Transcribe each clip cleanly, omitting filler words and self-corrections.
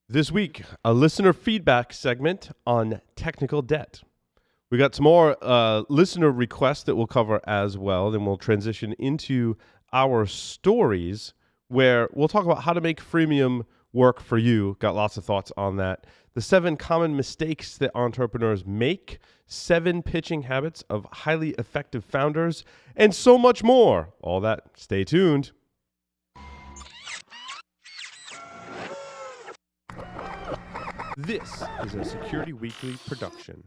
This week, a listener feedback segment on technical debt. We got some more listener requests that we'll cover as well. Then we'll transition into our stories where we'll talk about how to make freemium work for you. Got lots of thoughts on that. The 7 common mistakes that entrepreneurs make, 7 pitching habits of highly effective founders, and so much more. All that, stay tuned. This is a Security Weekly production.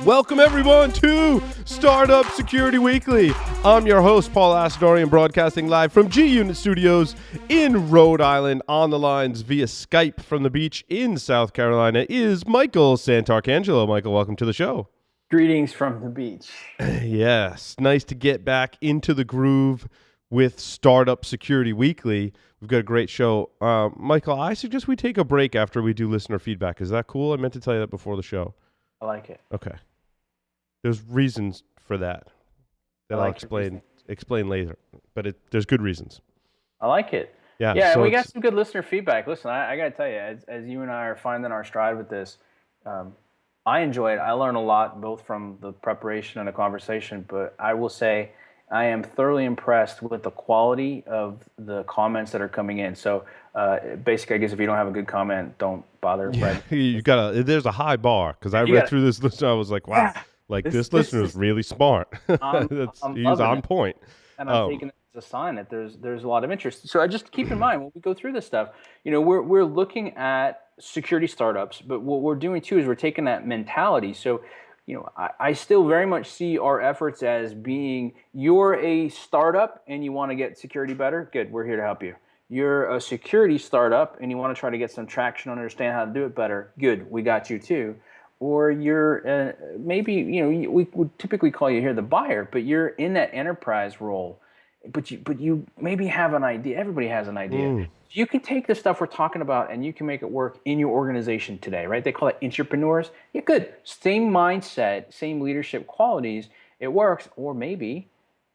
Welcome everyone to Startup Security Weekly. I'm your host, Paul Asadorian, broadcasting live from G-Unit Studios in Rhode Island. On the lines via Skype from the beach in South Carolina is Michael Santarcangelo. Michael, welcome to the show. Greetings from the beach. Yes, nice to get back into the groove with Startup Security Weekly. We've got a great show. Michael, I suggest we take a break after we do listener feedback. Is that cool? I meant to tell you that before the show. I like it. Okay. There's reasons for that I'll explain later, but there's good reasons. I like it. Yeah, Yeah, so we got some good listener feedback. Listen, I got to tell you, as you and I are finding our stride with this, I enjoy it. I learn a lot, both from the preparation and the conversation, but I will say I am thoroughly impressed with the quality of the comments that are coming in. So basically, I guess if you don't have a good comment, don't bother. Yeah, there's a high bar, because I read through this list and I was like, wow. Like, this listener is really smart. He's on point. And I'm taking it as a sign that there's a lot of interest. So I just keep in mind when we go through this stuff, we're looking at security startups, but what we're doing too is we're taking that mentality. So, I still very much see our efforts as being, you're a startup and you want to get security better. Good, we're here to help you. You're a security startup and you want to try to get some traction, understand how to do it better. Good, we got you too. Or you're maybe, we would typically call you here the buyer, but you're in that enterprise role. But you maybe have an idea. Everybody has an idea. You can take the stuff we're talking about and you can make it work in your organization today, right? They call it entrepreneurs. Yeah, good. Same mindset, same leadership qualities. It works. Or maybe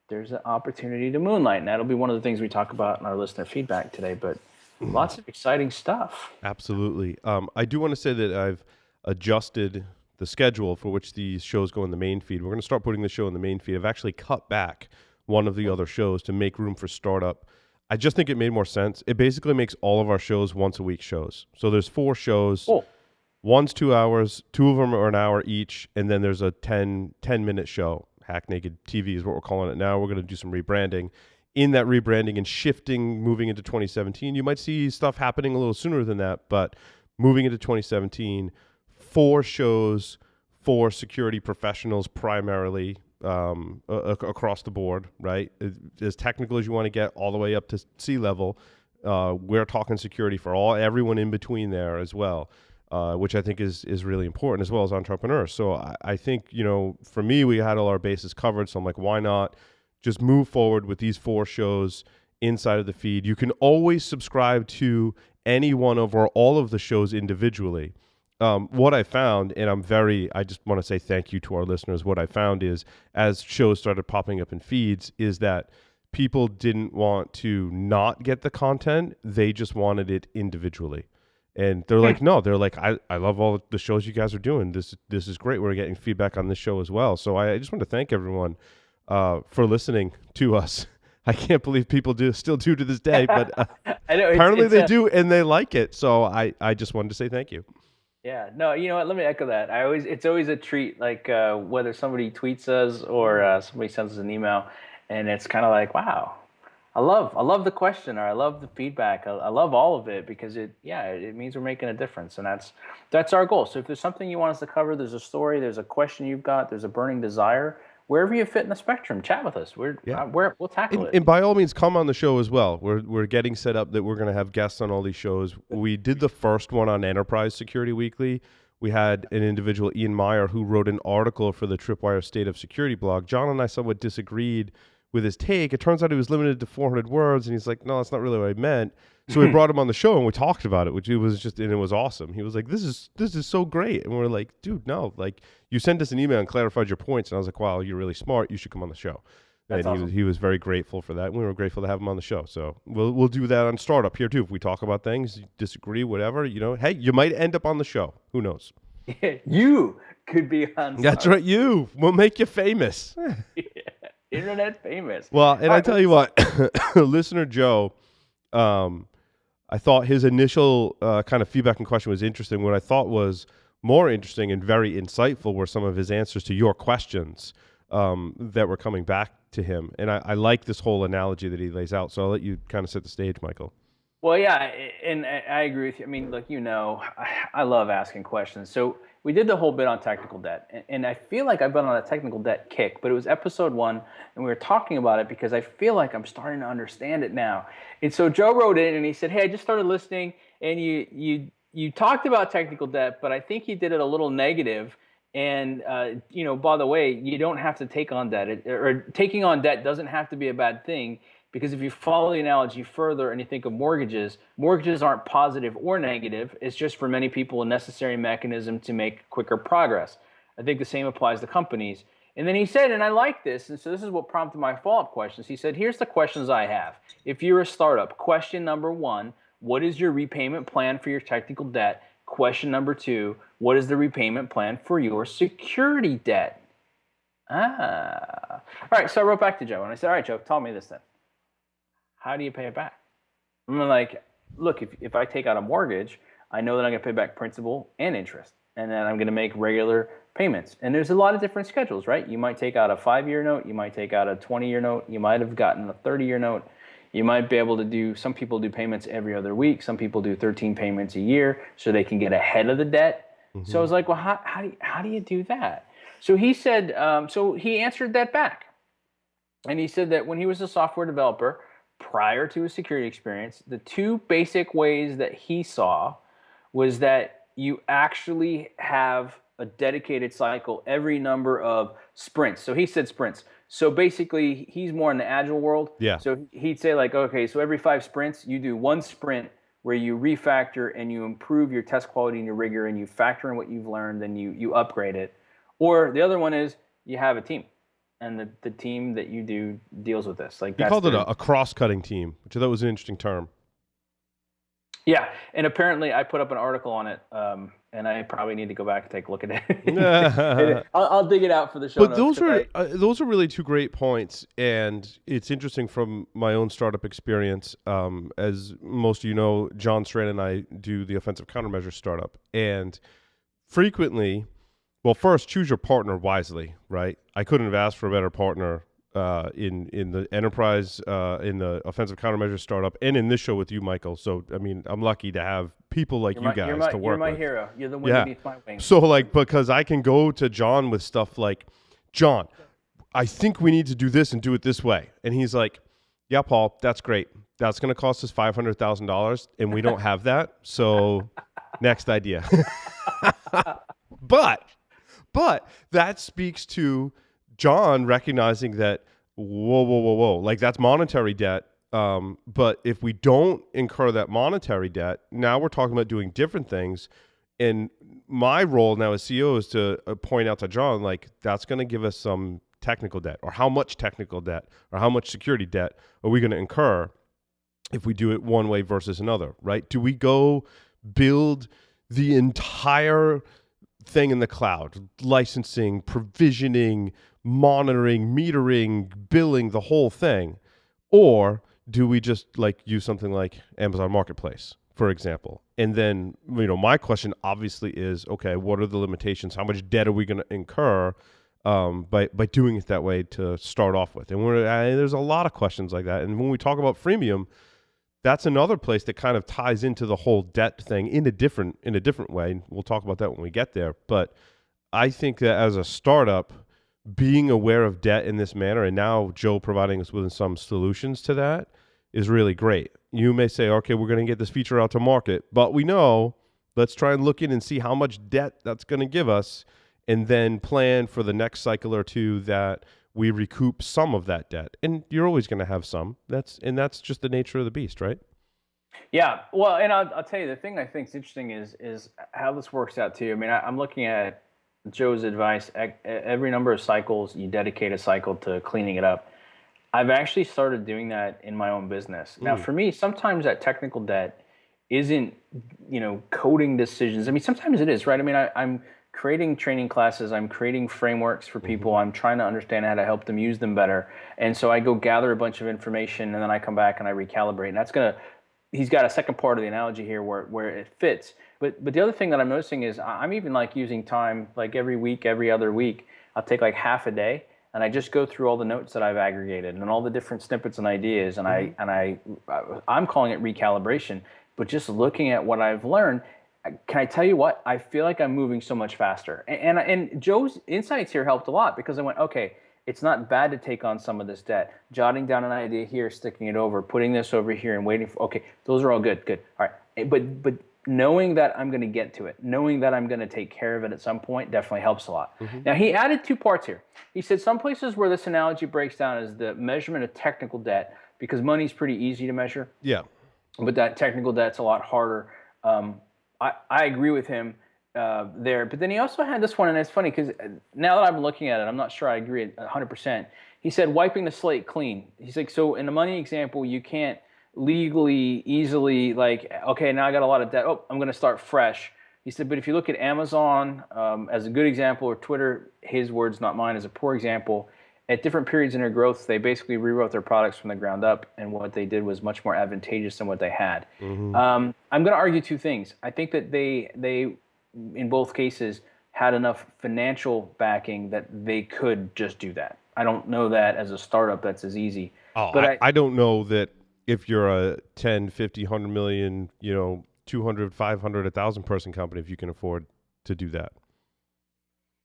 there's an opportunity to moonlight. And that'll be one of the things we talk about in our listener feedback today. But lots of exciting stuff. Absolutely. I do want to say that I've adjusted the schedule for which these shows go in the main feed. We're going to start putting the show in the main feed. I've actually cut back one of the other shows to make room for Startup. I just think it made more sense. It basically makes all of our shows once a week shows. So there's 4 shows. Cool. One's 2 hours, 2 of them are an hour each, and then there's a 10-minute show. Hack Naked TV is what we're calling it now. We're going to do some rebranding. In that rebranding and shifting, moving into 2017, you might see stuff happening a little sooner than that, but moving into 2017, 4 shows for security professionals primarily across the board, right? As technical as you want to get, all the way up to C-level. We're talking security for everyone in between there as well, which I think is really important, as well as entrepreneurs. So I think, for me, we had all our bases covered. So I'm like, why not just move forward with these 4 shows inside of the feed? You can always subscribe to any one of or all of the shows individually. What I found, and I just want to say thank you to our listeners. What I found is, as shows started popping up in feeds, is that people didn't want to not get the content. They just wanted it individually. And they're like, no, they're like, I love all the shows you guys are doing. This is great. We're getting feedback on this show as well. So I just want to thank everyone for listening to us. I can't believe people still do to this day, but I know, apparently they do, and they like it. So I just wanted to say thank you. Yeah, no, you know what? Let me echo that. It's always a treat, like whether somebody tweets us or somebody sends us an email, and it's kind of like, wow, I love the question, or I love the feedback. I love all of it, because it means we're making a difference, and that's our goal. So if there's something you want us to cover, there's a story, there's a question you've got, there's a burning desire, wherever you fit in the spectrum, chat with us. We'll tackle it. And by all means, come on the show as well. We're getting set up that we're going to have guests on all these shows. We did the first one on Enterprise Security Weekly. We had an individual, Ian Meyer, who wrote an article for the Tripwire State of Security blog. John and I somewhat disagreed with his take. It turns out he was limited to 400 words, and he's like, no, that's not really what I meant. So we brought him on the show and we talked about it, which it was just, and it was awesome. He was like, this is so great. And we're like, dude, no, like you sent us an email and clarified your points. And I was like, wow, you're really smart. You should come on the show. That's And awesome. he was very grateful for that. And we were grateful to have him on the show. So we'll do that on Startup here too. If we talk about things, you disagree, whatever, hey, you might end up on the show. Who knows? You could be on. That's right. We'll make you famous. Yeah, internet famous. Well, and All I right, tell you what, listener Joe, I thought his initial kind of feedback and question was interesting. What I thought was more interesting and very insightful were some of his answers to your questions that were coming back to him. And I like this whole analogy that he lays out. So I'll let you kind of set the stage, Michael. Well, yeah, and I agree with you. I mean, look, I love asking questions. So we did the whole bit on technical debt, and I feel like I've been on a technical debt kick, but it was episode 1, and we were talking about it because I feel like I'm starting to understand it now. And so Joe wrote in, and he said, hey, I just started listening, and you talked about technical debt, but I think you did it a little negative. And, by the way, you don't have to take on debt, or taking on debt doesn't have to be a bad thing. Because if you follow the analogy further and you think of mortgages aren't positive or negative. It's just for many people a necessary mechanism to make quicker progress. I think the same applies to companies. And then he said, and I like this, and so this is what prompted my follow-up questions. He said, here's the questions I have. If you're a startup, question number 1, what is your repayment plan for your technical debt? Question number 2, what is the repayment plan for your security debt? All right, so I wrote back to Joe, and I said, all right, Joe, tell me this then. How do you pay it back? I'm like, look, if I take out a mortgage, I know that I'm going to pay back principal and interest, and then I'm going to make regular payments. And there's a lot of different schedules, right? You might take out a 5-year note. You might take out a 20-year note. You might have gotten a 30-year note. You might be able to do, some people do payments every other week. Some people do 13 payments a year so they can get ahead of the debt. Mm-hmm. So I was like, well, how do you do that? So he said, so he answered that back. And he said that when he was a software developer, prior to his security experience, the 2 basic ways that he saw was that you actually have a dedicated cycle every number of sprints. So he said sprints. So basically, he's more in the agile world. Yeah. So he'd say like, okay, so every 5 sprints, you do 1 sprint where you refactor and you improve your test quality and your rigor, and you factor in what you've learned, and you upgrade it. Or the other one is you have a team. And the team that you do deals with this. Like, he called it a cross-cutting team, which I thought was an interesting term. Yeah, and apparently I put up an article on it, and I probably need to go back and take a look at it. I'll dig it out for the show notes. But those are really 2 great points, and it's interesting from my own startup experience. As most of you know, John Strand and I do the offensive countermeasure startup, and frequently, well, first, choose your partner wisely, right? I couldn't have asked for a better partner in the enterprise, in the offensive countermeasure startup, and in this show with you, Michael. So, I mean, I'm lucky to have people like you guys to work with. You're my hero. You're the one that beats my wings. So, like, because I can go to John with stuff like, John, I think we need to do this and do it this way. And he's like, yeah, Paul, that's great. That's going to cost us $500,000, and we don't have that. So, next idea. But that speaks to John recognizing that, whoa, like that's monetary debt. But if we don't incur that monetary debt, now we're talking about doing different things. And my role now as CEO is to point out to John, like, that's going to give us some technical debt, or how much technical debt, or how much security debt are we going to incur if we do it one way versus another, right? Do we go build the entire thing in the cloud, licensing, provisioning, monitoring, metering, billing, the whole thing? Or do we just like use something like Amazon Marketplace, for example? And then, my question obviously is, okay, what are the limitations? How much debt are we going to incur by doing it that way to start off with? And there's a lot of questions like that. And when we talk about freemium, that's another place that kind of ties into the whole debt thing in a different way. We'll talk about that when we get there. But I think that as a startup, being aware of debt in this manner, and now Joe providing us with some solutions to that, is really great. You may say, okay, we're going to get this feature out to market, but we know, let's try and look in and see how much debt that's going to give us, and then plan for the next cycle or 2 that we recoup some of that debt. And you're always going to have some. That's just the nature of the beast, right? Yeah, well, and I'll tell you the thing I think is interesting is how this works out too. I mean, I'm looking at Joe's advice. Every number of cycles, you dedicate a cycle to cleaning it up. I've actually started doing that in my own business. Now, Mm. for me, sometimes that technical debt isn't, coding decisions. I mean, sometimes it is, right? I mean, I'm creating training classes, I'm creating frameworks for people, Mhm. I'm trying to understand how to help them use them better. And so I go gather a bunch of information and then I come back and I recalibrate. And he's got a second part of the analogy here where it fits. But the other thing that I'm noticing is I'm even like using time like every week, every other week. I'll take like half a day and I just go through all the notes that I've aggregated and all the different snippets and ideas, and Mhm. I'm calling it recalibration. But just looking at what I've learned, can I tell you what? I feel like I'm moving so much faster. And Joe's insights here helped a lot because I went, okay, it's not bad to take on some of this debt. Jotting down an idea here, sticking it over, putting this over here, and waiting for. Okay, those are all good. Good. All right. But knowing that I'm going to get to it, knowing that I'm going to take care of it at some point, definitely helps a lot. Mhm. Now he added two parts here. He said some places where this analogy breaks down is the measurement of technical debt because money's pretty easy to measure, Yeah. but that technical debt's a lot harder. I agree with him there. But then he also had this one, and it's funny because now that I'm looking at it, I'm not sure I agree 100%. He said wiping the slate clean. He's like, so in the money example, you can't legally easily like, okay, now I got a lot of debt. Oh, I'm going to start fresh. He said, but if you look at Amazon as a good example, or Twitter, his words, not mine, as a poor example, at different periods in their growth, they basically rewrote their products from the ground up, and what they did was much more advantageous than what they had. Mhm. I'm going to argue two things. I think that they in both cases had enough financial backing that they could just do that. I don't know that as a startup that's as easy, Oh, but I don't know that if you're a 10, 50, 100 million, 200, 500, 1,000 person company, if you can afford to do that.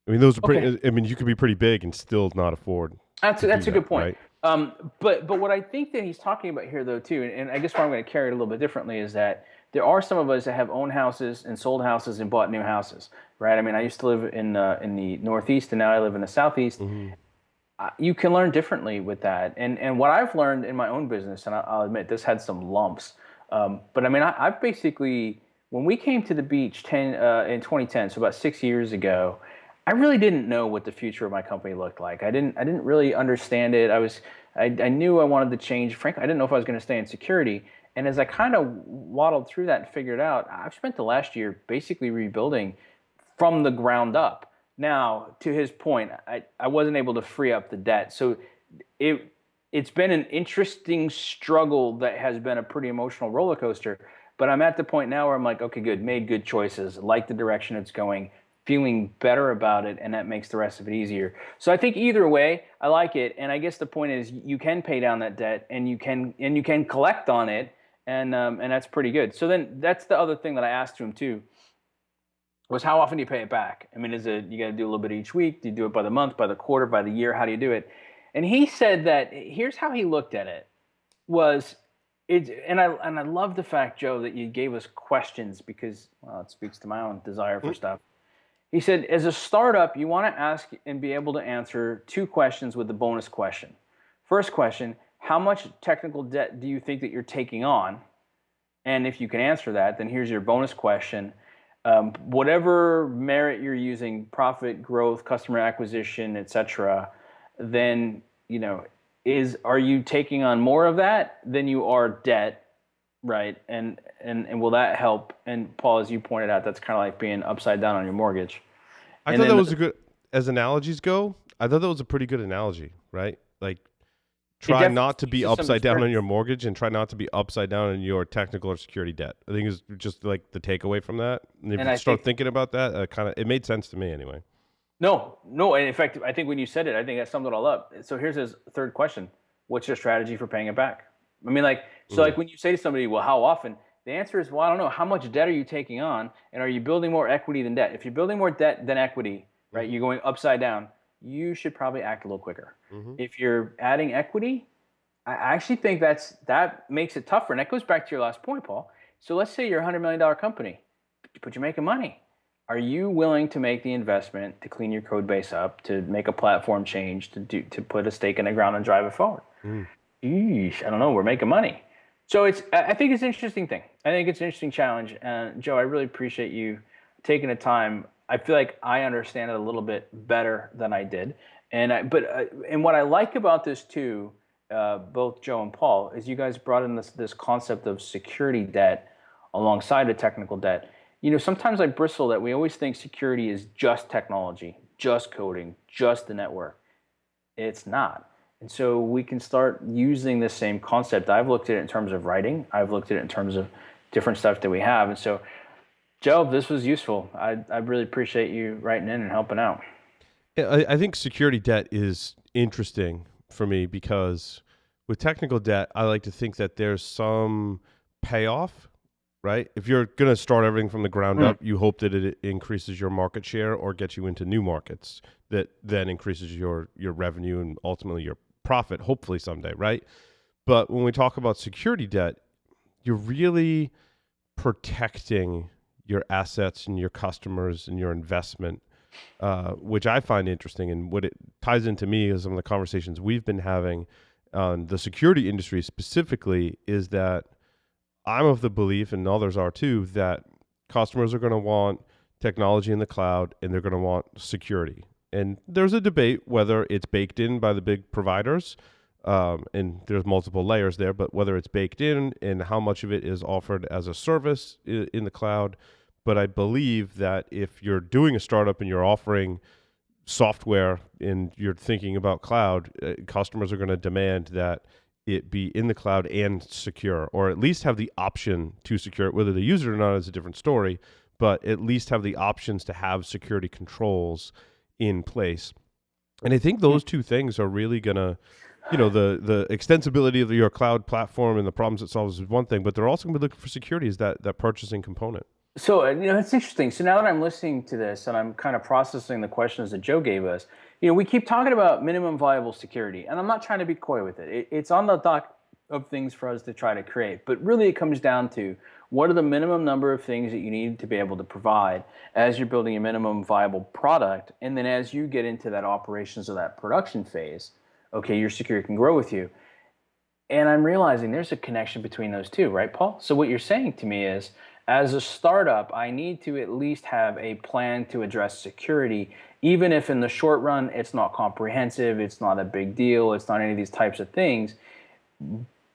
I mean, those are okay, pretty. I mean, you could be pretty big and still not afford to do that's a that, good point. right? But what I think that he's talking about here, though, too, and I guess where I'm going to carry it a little bit differently is that there are some of us that have owned houses and sold houses and bought new houses, right? I mean, I used to live in the Northeast, and now I live in the Southeast. Mhm. You can learn differently with that, and what I've learned in my own business, and I'll admit this had some lumps, but I mean, I've basically when we came to the beach in 2010, so about 6 years ago. I really didn't know what the future of my company looked like. I didn't really understand it. I knew I wanted to change. Frankly, I didn't know if I was going to stay in security. And as I kind of waddled through that and figured out, I've spent the last year basically rebuilding from the ground up. Now, to his point, I wasn't able to free up the debt. So it it's been an interesting struggle that has been a pretty emotional roller coaster. But I'm at the point now where I'm like, okay, good, made good choices, like the direction it's going, feeling better about it, and that makes the rest of it easier. So I think either way, I like it. And I guess the point is you can pay down that debt and you can collect on it, and that's pretty good. So then that's the other thing that I asked him too was how often do you pay it back? I mean, is it you got to do a little bit each week? Do you do it by the month, by the quarter, by the year? How do you do it? And he said that here's how he looked at it was and I love the fact, Joe, that you gave us questions because well, it speaks to my own desire for Mm. stuff. He said, as a startup, you want to ask and be able to answer two questions with the bonus question. First question, how much technical debt do you think that you're taking on? And if you can answer that, then here's your bonus question. Whatever merit you're using, profit, growth, customer acquisition, etc., then are you taking on more of that than you are debt, right? And will that help? And Paul, as you pointed out, that's kind of like being upside down on your mortgage. I And thought that then was a good, as analogies go. I thought that was a pretty good analogy, right? Like, it try definitely not to speaks be to some upside down on experience. your mortgage, and try not to be upside down on your technical or security debt. I think is just like the takeaway from that. And if And you I start think thinking about that, it made sense to me anyway. no, no. And in fact, I think when you said it, I think that summed it all up. So here's his third question: what's your strategy for paying it back? I mean, Mm. like when you say to somebody, "Well, how often?" The answer is, "Well, I don't know. How much debt are you taking on, and are you building more equity than debt? If you're building more debt than equity, right, Mhm. you're going upside down. You should probably act a little quicker. Mhm. If you're adding equity, I actually think that makes it tougher, and that goes back to your last point, Paul. So let's say you're a $100 million company, but you're making money. Are you willing to make the investment to clean your code base up, to make a platform change, to put a stake in the ground and drive it forward? Mm. Eesh, I don't know. We're making money. So I think it's an interesting thing. I think it's an interesting challenge. And Joe, I really appreciate you taking the time. I feel like I understand it a little bit better than I did. And what I like about this too, both Joe and Paul, is you guys brought in this concept of security debt alongside the technical debt. Sometimes I bristle that we always think security is just technology, just coding, just the network. It's not. And so we can start using the same concept. I've looked at it in terms of writing. I've looked at it in terms of different stuff that we have. And so, Joe, this was useful. I really appreciate you writing in and helping out. Yeah, I think security debt is interesting for me because with technical debt, I like to think that there's some payoff, right? If you're going to start everything from the ground Mm. up, you hope that it increases your market share or gets you into new markets that then increases your revenue and ultimately your profit, hopefully someday, right? But when we talk about security debt, you're really protecting your assets and your customers and your investment, which I find interesting. And what it ties into me is some of the conversations we've been having on the security industry specifically is that I'm of the belief, and others are too, that customers are going to want technology in the cloud and they're going to want security. And there's a debate whether it's baked in by the big providers, and there's multiple layers there, but whether it's baked in and how much of it is offered as a service in the cloud. But I believe that if you're doing a startup and you're offering software and you're thinking about cloud, customers are going to demand that it be in the cloud and secure, or at least have the option to secure it. Whether they use it or not is a different story, but at least have the options to have security controls in place. And I think those two things are really going to, the extensibility of your cloud platform and the problems it solves is one thing, but they're also going to be looking for security as that purchasing component. So, it's interesting. So now that I'm listening to this and I'm kind of processing the questions that Joe gave us, we keep talking about minimum viable security, and I'm not trying to be coy with it. It's on the dock of things for us to try to create, but really it comes down to what are the minimum number of things that you need to be able to provide as you're building a minimum viable product, and then as you get into that operations or that production phase, okay, your security can grow with you. And I'm realizing there's a connection between those two, right, Paul? So what you're saying to me is, as a startup, I need to at least have a plan to address security, even if in the short run it's not comprehensive, it's not a big deal, it's not any of these types of things.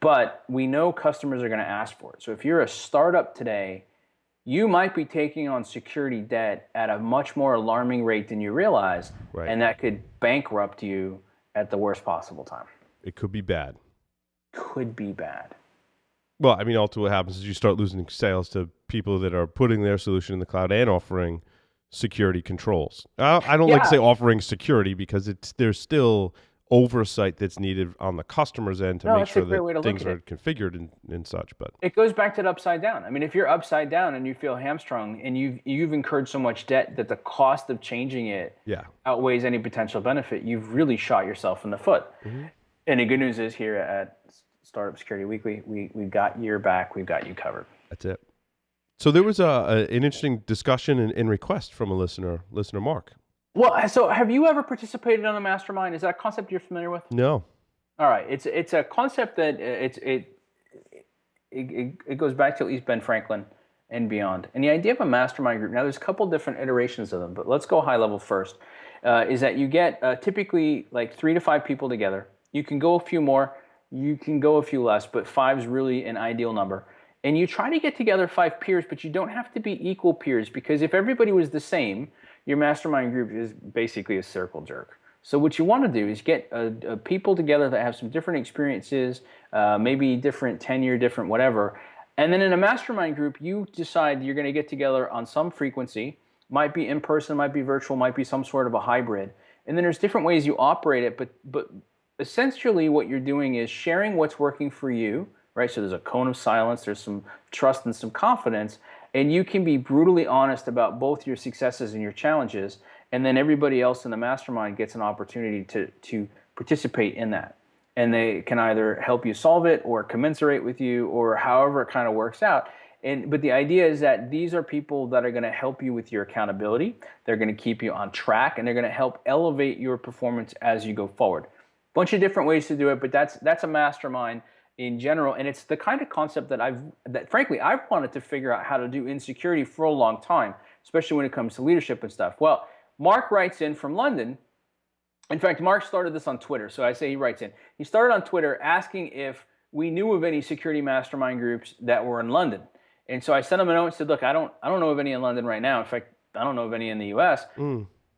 But we know customers are going to ask for it. So if you're a startup today, you might be taking on security debt at a much more alarming rate than you realize, Right. and that could bankrupt you at the worst possible time. It could be bad. Could be bad. Well, I mean, ultimately what happens is you start losing sales to people that are putting their solution in the cloud and offering security controls. I don't like to Yeah. say offering security because there's still oversight that's needed on the customer's end to No, make that's a sure great that way to look things at are it. configured and such. But It goes back to the upside down. I mean, if you're upside down and you feel hamstrung and you've incurred so much debt that the cost of changing it yeah. outweighs any potential benefit, you've really shot yourself in the foot. Hmm. And the good news is here at Startup Security Weekly, we've got your back, we've got you covered. That's it. So there was an interesting discussion and request from a listener Mark. Well, so have you ever participated on a mastermind? Is that a concept you're familiar with? No. All right, it's a concept that it goes back to at least Ben Franklin and beyond. And the idea of a mastermind group, now there's a couple different iterations of them, but let's go high level first, is that you get typically like 3 to 5 people together. You can go a few more, you can go a few less, but 5 is really an ideal number. And you try to get together 5 peers, but you don't have to be equal peers, because if everybody was the same, your mastermind group is basically a circle jerk. So what you want to do is get people together that have some different experiences, maybe different tenure, different whatever. And then in a mastermind group, you decide you're going to get together on some frequency. Might be in person, might be virtual, might be some sort of a hybrid. And then there's different ways you operate it, but essentially what you're doing is sharing what's working for you, right? So there's a cone of silence, there's some trust and some confidence, and you can be brutally honest about both your successes and your challenges, and then everybody else in the mastermind gets an opportunity to participate in that. And they can either help you solve it or commensurate with you or however it kind of works out. But the idea is that these are people that are going to help you with your accountability. They're going to keep you on track, and they're going to help elevate your performance as you go forward. Bunch of different ways to do it, but that's a mastermind in general, and it's the kind of concept that frankly I've wanted to figure out how to do in security for a long time, especially when it comes to leadership and stuff. Well, Mark writes in from London. In fact, Mark started this on Twitter, so I say he writes in. He started on Twitter asking if we knew of any security mastermind groups that were in London. And so I sent him a note and said, look, I don't know of any in London right now. In fact, I don't know of any in the US.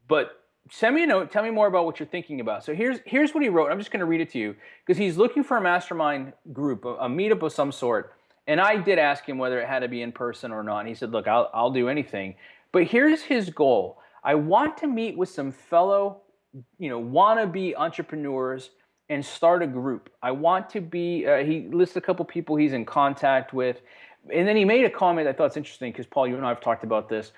But send me a note, tell me more about what you're thinking about. So here's what he wrote. I'm just going to read it to you because he's looking for a mastermind group, a meetup of some sort. And I did ask him whether it had to be in person or not. And he said, look, I'll do anything. But here's his goal. I want to meet with some fellow, wannabe entrepreneurs and start a group. I want to be, he lists a couple people he's in contact with. And then he made a comment I thought was interesting because, Paul, you and I have talked about this.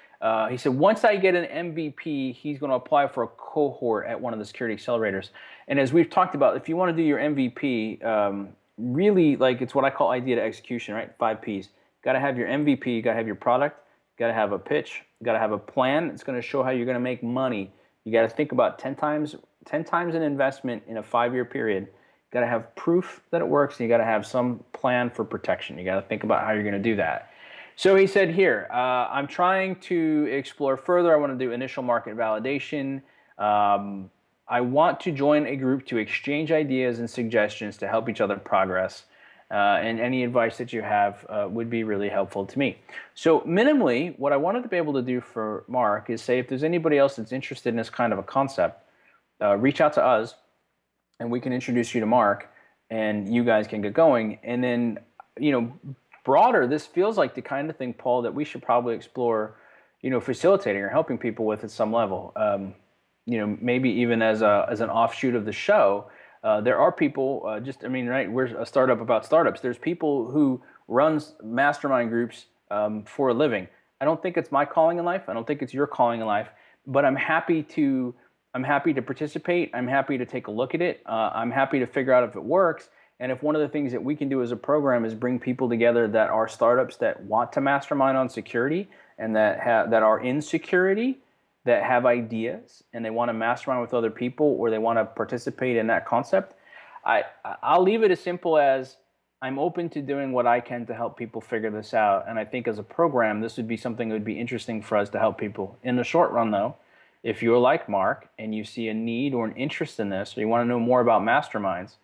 He said, once I get an MVP, he's going to apply for a cohort at one of the security accelerators. And as we've talked about, if you want to do your MVP, really, like, it's what I call idea to execution, right? 5 Ps. Got to have your MVP, you got to have your product, got to have a pitch, got to have a plan. It's going to show how you're going to make money. You got to think about 10 times an investment in a 5-year period. You got to have proof that it works, and you got to have some plan for protection. You got to think about how you're going to do that. So he said here, I'm trying to explore further. I want to do initial market validation. I want to join a group to exchange ideas and suggestions to help each other progress. And any advice that you have would be really helpful to me. So minimally, what I wanted to be able to do for Mark is say if there's anybody else that's interested in this kind of a concept, reach out to us and we can introduce you to Mark and you guys can get going. And then, broader, this feels like the kind of thing, Paul, that we should probably explore, facilitating or helping people with at some level. Maybe even as an offshoot of the show. There are people, right, we're a startup about startups. There's people who run mastermind groups for a living. I don't think it's my calling in life. I don't think it's your calling in life, but I'm happy to participate. I'm happy to take a look at it. I'm happy to figure out if it works. And if one of the things that we can do as a program is bring people together that are startups that want to mastermind on security and that are in security, that have ideas and they want to mastermind with other people or they want to participate in that concept, I'll leave it as simple as I'm open to doing what I can to help people figure this out. And I think as a program, this would be something that would be interesting for us to help people. In the short run, though, if you're like Mark and you see a need or an interest in this, or you want to know more about masterminds,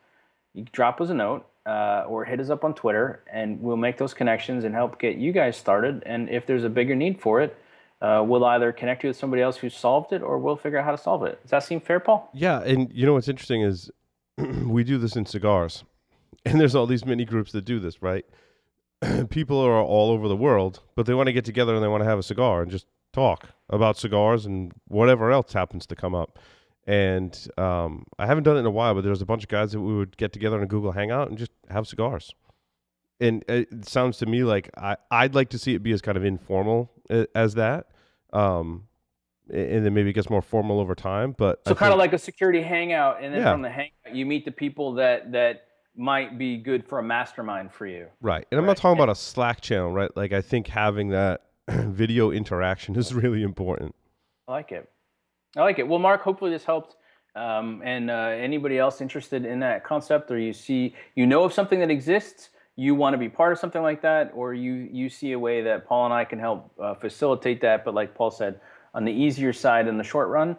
you drop us a note or hit us up on Twitter, and we'll make those connections and help get you guys started. And if there's a bigger need for it, we'll either connect you with somebody else who solved it, or we'll figure out how to solve it. Does that seem fair, Paul? Yeah, and what's interesting is we do this in cigars, and there's all these mini groups that do this, right? People are all over the world, but they want to get together and they want to have a cigar and just talk about cigars and whatever else happens to come up. And I haven't done it in a while, but there's a bunch of guys that we would get together in a Google Hangout and just have cigars. And it sounds to me like I'd like to see it be as kind of informal as that. And then maybe it gets more formal over time. But so kind of like a security hangout, and then from the hangout, you meet the people that might be good for a mastermind for you. Right. And I'm not talking about a Slack channel, right? Like, I think having that video interaction is really important. I like it. Well, Mark, hopefully this helped. And anybody else interested in that concept, or you know of something that exists, you want to be part of something like that, or you see a way that Paul and I can help facilitate that. But like Paul said, on the easier side in the short run,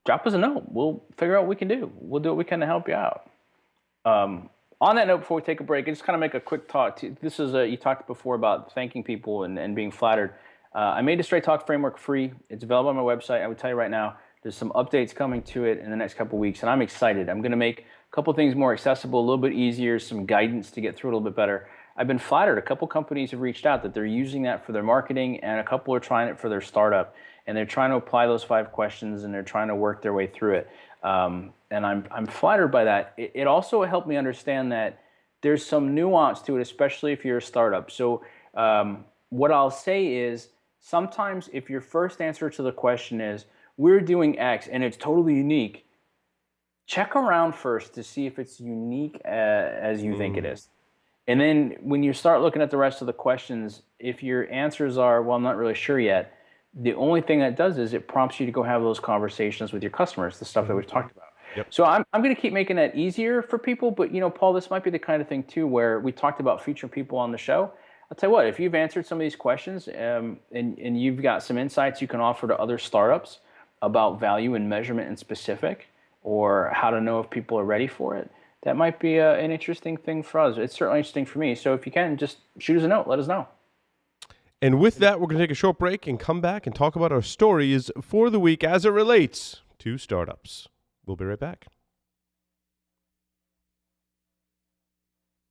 drop us a note. We'll figure out what we can do. We'll do what we can to help you out. On that note, before we take a break, I just kind of make a quick talk. This is you talked before about thanking people and being flattered. I made the Straight Talk framework free. It's available on my website. I would tell you right now, there's some updates coming to it in the next couple of weeks, and I'm excited. I'm going to make a couple things more accessible, a little bit easier, some guidance to get through it a little bit better. I've been flattered. A couple companies have reached out that they're using that for their marketing, and a couple are trying it for their startup, and they're trying to apply those 5 questions, and they're trying to work their way through it. And I'm flattered by that. It also helped me understand that there's some nuance to it, especially if you're a startup. So what I'll say is, sometimes if your first answer to the question is, we're doing X and it's totally unique, check around first to see if it's unique as you think it is. And then when you start looking at the rest of the questions, if your answers are, well, I'm not really sure yet, the only thing that does is it prompts you to go have those conversations with your customers, the stuff that we've talked about. Yep. So I'm going to keep making that easier for people. But, Paul, this might be the kind of thing, too, where we talked about featuring people on the show. I'll tell you what, if you've answered some of these questions and you've got some insights you can offer to other startups about value and measurement in specific, or how to know if people are ready for it, that might be an interesting thing for us. It's certainly interesting for me. So if you can, just shoot us a note. Let us know. And with that, we're going to take a short break and come back and talk about our stories for the week as it relates to startups. We'll be right back.